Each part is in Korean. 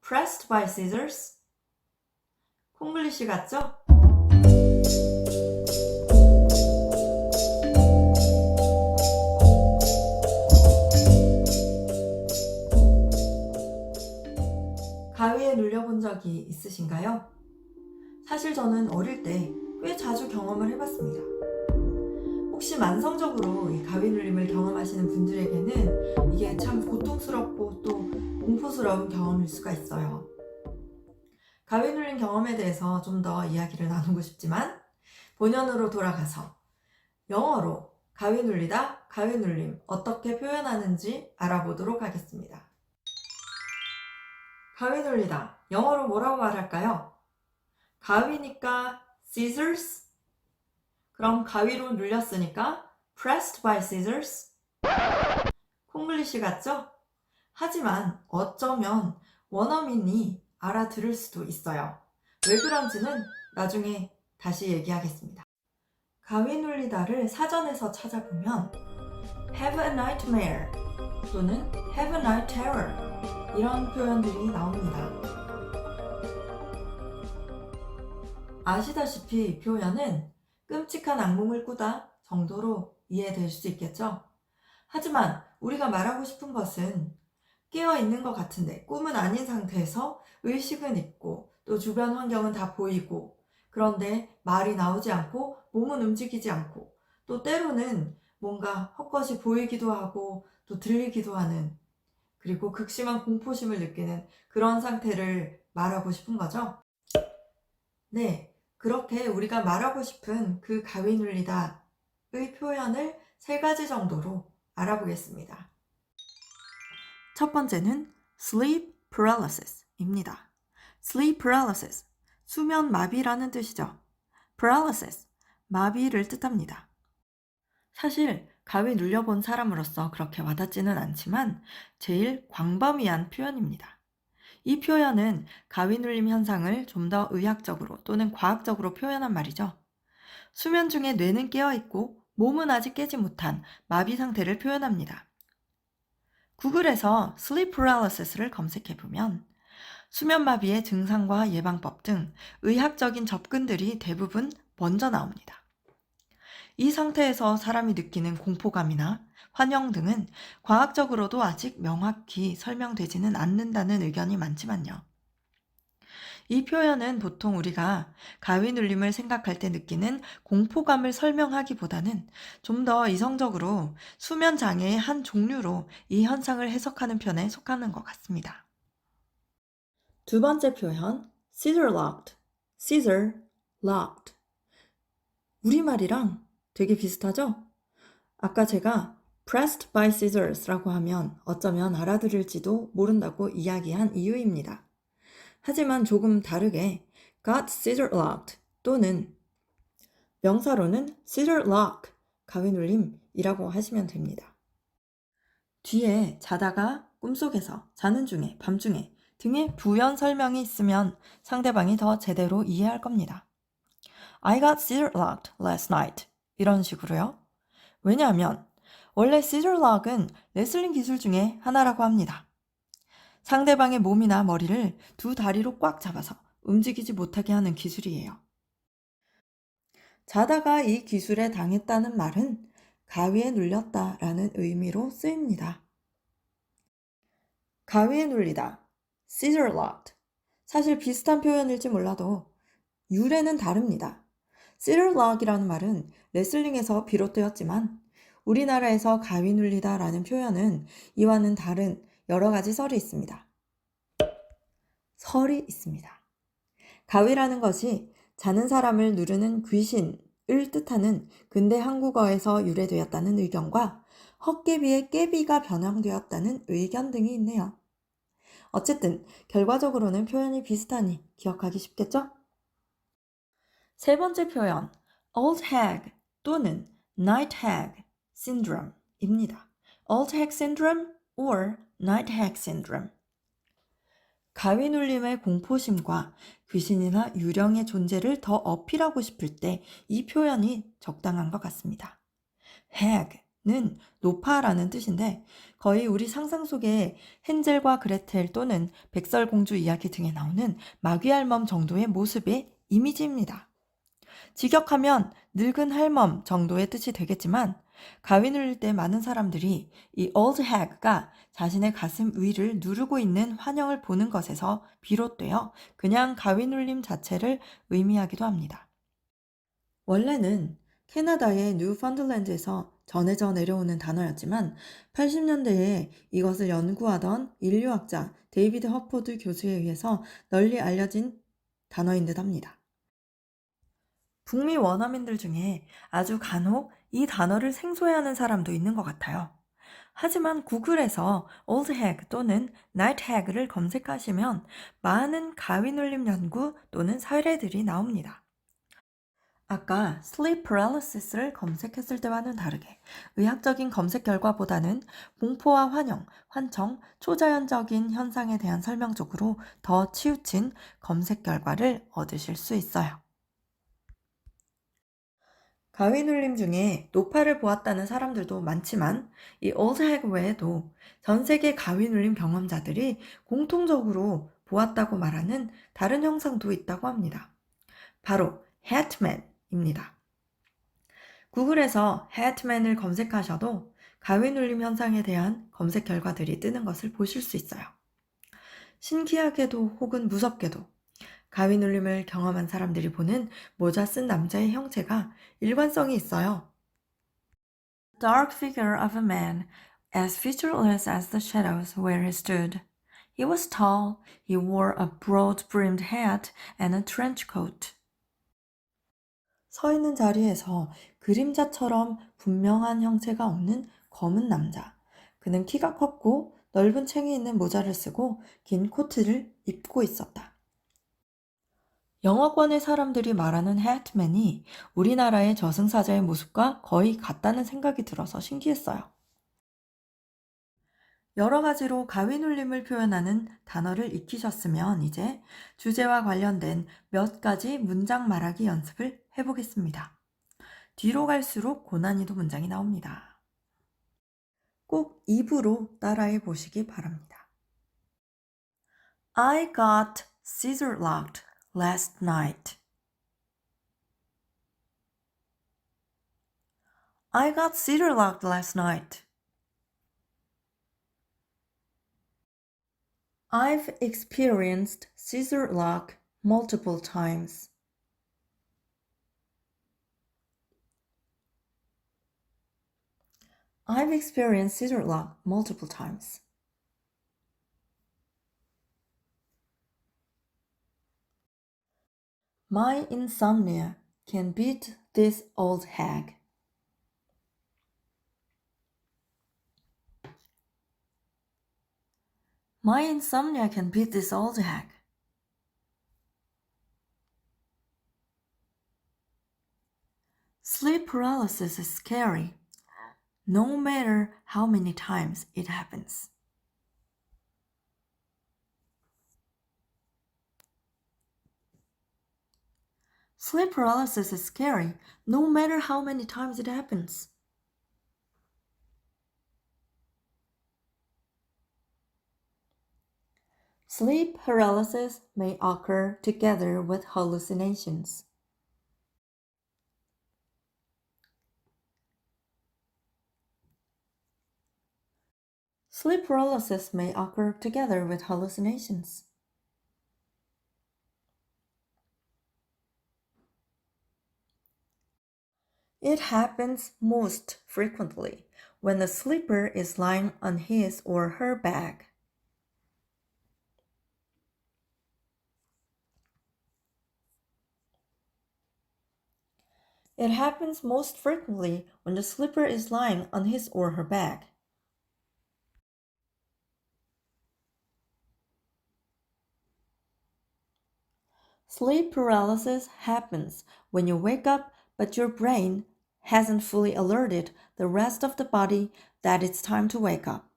pressed by scissors? 콩글리시 같죠? 가위에 눌려본 적이 있으신가요? 사실 저는 어릴 때 꽤 자주 경험을 해봤습니다. 혹시 만성적으로 이 가위 눌림을 경험하시는 분들에게는 이게 참 고통스럽고 또 공포스러운 경험일 수가 있어요. 가위 눌림 경험에 대해서 좀 더 이야기를 나누고 싶지만 본연으로 돌아가서 영어로 가위 눌리다, 가위 눌림 어떻게 표현하는지 알아보도록 하겠습니다. 가위 눌리다, 영어로 뭐라고 말할까요? 가위니까 scissors? 그럼 가위로 눌렸으니까 pressed by scissors? 콩글리시 같죠? 하지만 어쩌면 원어민이 알아들을 수도 있어요. 왜 그런지는 나중에 다시 얘기하겠습니다. 가위 눌리다를 사전에서 찾아보면 have a nightmare 또는 have a night terror 이런 표현들이 나옵니다. 아시다시피 이 표현은 끔찍한 악몽을 꾸다 정도로 이해될 수 있겠죠? 하지만 우리가 말하고 싶은 것은 깨어있는 것 같은데 꿈은 아닌 상태에서 의식은 있고 또 주변 환경은 다 보이고 그런데 말이 나오지 않고 몸은 움직이지 않고 또 때로는 뭔가 헛것이 보이기도 하고 또 들리기도 하는 그리고 극심한 공포심을 느끼는 그런 상태를 말하고 싶은 거죠? 네, 그렇게 우리가 말하고 싶은 그 가위 눌리다의 표현을 3가지 정도로 알아보겠습니다. 첫 번째는 sleep paralysis입니다. sleep paralysis, 수면 마비라는 뜻이죠. paralysis, 마비를 뜻합니다. 사실 가위 눌려본 사람으로서 그렇게 와닿지는 않지만 제일 광범위한 표현입니다. 이 표현은 가위 눌림 현상을 좀 더 의학적으로 또는 과학적으로 표현한 말이죠. 수면 중에 뇌는 깨어있고 몸은 아직 깨지 못한 마비 상태를 표현합니다. 구글에서 sleep paralysis를 검색해보면 수면 마비의 증상과 예방법 등 의학적인 접근들이 대부분 먼저 나옵니다. 이 상태에서 사람이 느끼는 공포감이나 환영 등은 과학적으로도 아직 명확히 설명되지는 않는다는 의견이 많지만요. 이 표현은 보통 우리가 가위 눌림을 생각할 때 느끼는 공포감을 설명하기보다는 좀 더 이성적으로 수면 장애의 한 종류로 이 현상을 해석하는 편에 속하는 것 같습니다. 두 번째 표현, scissor locked, scissor locked. 우리말이랑 되게 비슷하죠? 아까 제가 pressed by scissors라고 하면 어쩌면 알아들을지도 모른다고 이야기한 이유입니다. 하지만 조금 다르게 got scissor locked 또는 명사로는 scissor lock, 가위 눌림이라고 하시면 됩니다. 뒤에 자다가 꿈속에서, 자는 중에, 밤중에 등의 부연 설명이 있으면 상대방이 더 제대로 이해할 겁니다. I got scissor locked last night 이런 식으로요. 왜냐하면 원래 scissor lock은 레슬링 기술 중에 하나라고 합니다. 상대방의 몸이나 머리를 두 다리로 꽉 잡아서 움직이지 못하게 하는 기술이에요. 자다가 이 기술에 당했다는 말은 가위에 눌렸다라는 의미로 쓰입니다. 가위에 눌리다, scissor locked. 사실 비슷한 표현일지 몰라도 유래는 다릅니다. scissor lock이라는 말은 레슬링에서 비롯되었지만 우리나라에서 가위 눌리다라는 표현은 이와는 다른 여러 가지 설이 있습니다. 가위라는 것이 자는 사람을 누르는 귀신을 뜻하는 근대 한국어에서 유래되었다는 의견과 헛개비의 깨비가 변형되었다는 의견 등이 있네요. 어쨌든 결과적으로는 표현이 비슷하니 기억하기 쉽겠죠? 세 번째 표현, old hag 또는 night hag syndrome입니다. old hag syndrome or night hag syndrome. 가위 눌림의 공포심과 귀신이나 유령의 존재를 더 어필하고 싶을 때 이 표현이 적당한 것 같습니다. hag, 높아라는 뜻인데 거의 우리 상상 속의 헨젤과 그레텔 또는 백설공주 이야기 등에 나오는 마귀알멈 정도의 모습의 이미지입니다. 직역하면 늙은 할멈 정도의 뜻이 되겠지만 가위 눌릴 때 많은 사람들이 이 old hag가 자신의 가슴 위를 누르고 있는 환영을 보는 것에서 비롯되어 그냥 가위 눌림 자체를 의미하기도 합니다. 원래는 캐나다의 뉴펀들랜드에서 전해져 내려오는 단어였지만 80년대에 이것을 연구하던 인류학자 데이비드 허포드 교수에 의해서 널리 알려진 단어인 듯 합니다. 북미 원어민들 중에 아주 간혹 이 단어를 생소해하는 사람도 있는 것 같아요. 하지만 구글에서 old hag 또는 night hag를 검색하시면 많은 가위 눌림 연구 또는 사례들이 나옵니다. 아까 sleep paralysis를 검색했을 때와는 다르게 의학적인 검색 결과보다는 공포와 환영, 환청, 초자연적인 현상에 대한 설명 쪽으로 더 치우친 검색 결과를 얻으실 수 있어요. 가위 눌림 중에 노파를 보았다는 사람들도 많지만 이 old hag 외에도 전 세계 가위 눌림 경험자들이 공통적으로 보았다고 말하는 다른 형상도 있다고 합니다. 바로 hatman입니다. 구글에서 hatman을 검색하셔도 가위 눌림 현상에 대한 검색 결과들이 뜨는 것을 보실 수 있어요. 신기하게도 혹은 무섭게도 가위 눌림을 경험한 사람들이 보는 모자 쓴 남자의 형체가 일관성이 있어요. Dark figure of a man, as featureless as the shadows where he stood. He was tall, he wore a broad-brimmed hat and a trench coat. 서 있는 자리에서 그림자처럼 분명한 형체가 없는 검은 남자. 그는 키가 컸고 넓은 챙이 있는 모자를 쓰고 긴 코트를 입고 있었다. 영어권의 사람들이 말하는 hatman이 우리나라의 저승사자의 모습과 거의 같다는 생각이 들어서 신기했어요. 여러 가지로 가위 눌림을 표현하는 단어를 익히셨으면 이제 주제와 관련된 몇 가지 문장 말하기 연습을 해보겠습니다. 뒤로 갈수록 고난이도 문장이 나옵니다. 꼭 입으로 따라해 보시기 바랍니다. I got scissor locked last night. I got scissor locked last night. I've experienced scissor lock multiple times. I've experienced scissor lock multiple times. My insomnia can beat this old hag. My insomnia can beat this old hag. Sleep paralysis is scary, no matter how many times it happens. Sleep paralysis is scary, no matter how many times it happens. Sleep paralysis may occur together with hallucinations. Sleep paralysis may occur together with hallucinations. It happens most frequently when the sleeper is lying on his or her back. It happens most frequently when the sleeper is lying on his or her back. Sleep paralysis happens when you wake up but your brain hasn't fully alerted the rest of the body that it's time to wake up.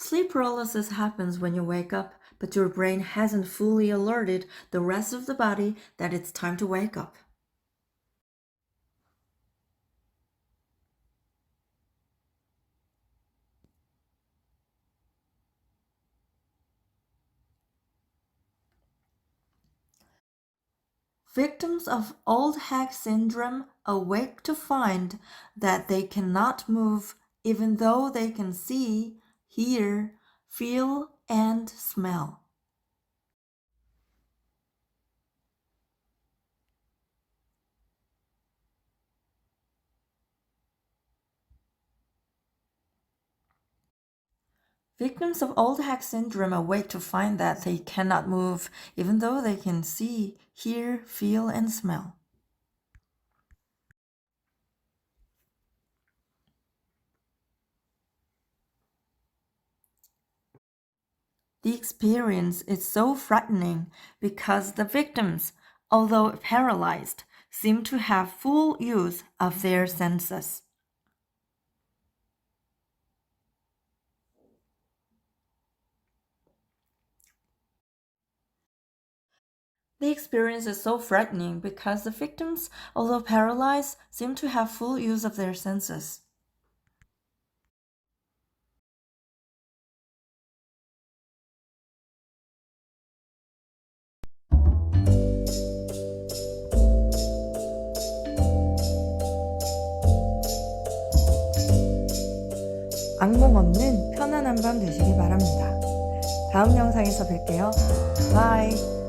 Sleep paralysis happens when you wake up, but your brain hasn't fully alerted the rest of the body that it's time to wake up. Victims of old hag syndrome awake to find that they cannot move even though they can see, hear, feel, and smell. Victims of old hag syndrome awake to find that they cannot move even though they can see, hear, feel, and smell. The experience is so frightening because the victims, although paralyzed, seem to have full use of their senses. The experience is so frightening because the victims, although paralyzed, seem to have full use of their senses. 악몽 없는 편안한 밤 되시기 바랍니다. 다음 영상에서 뵐게요. 바이.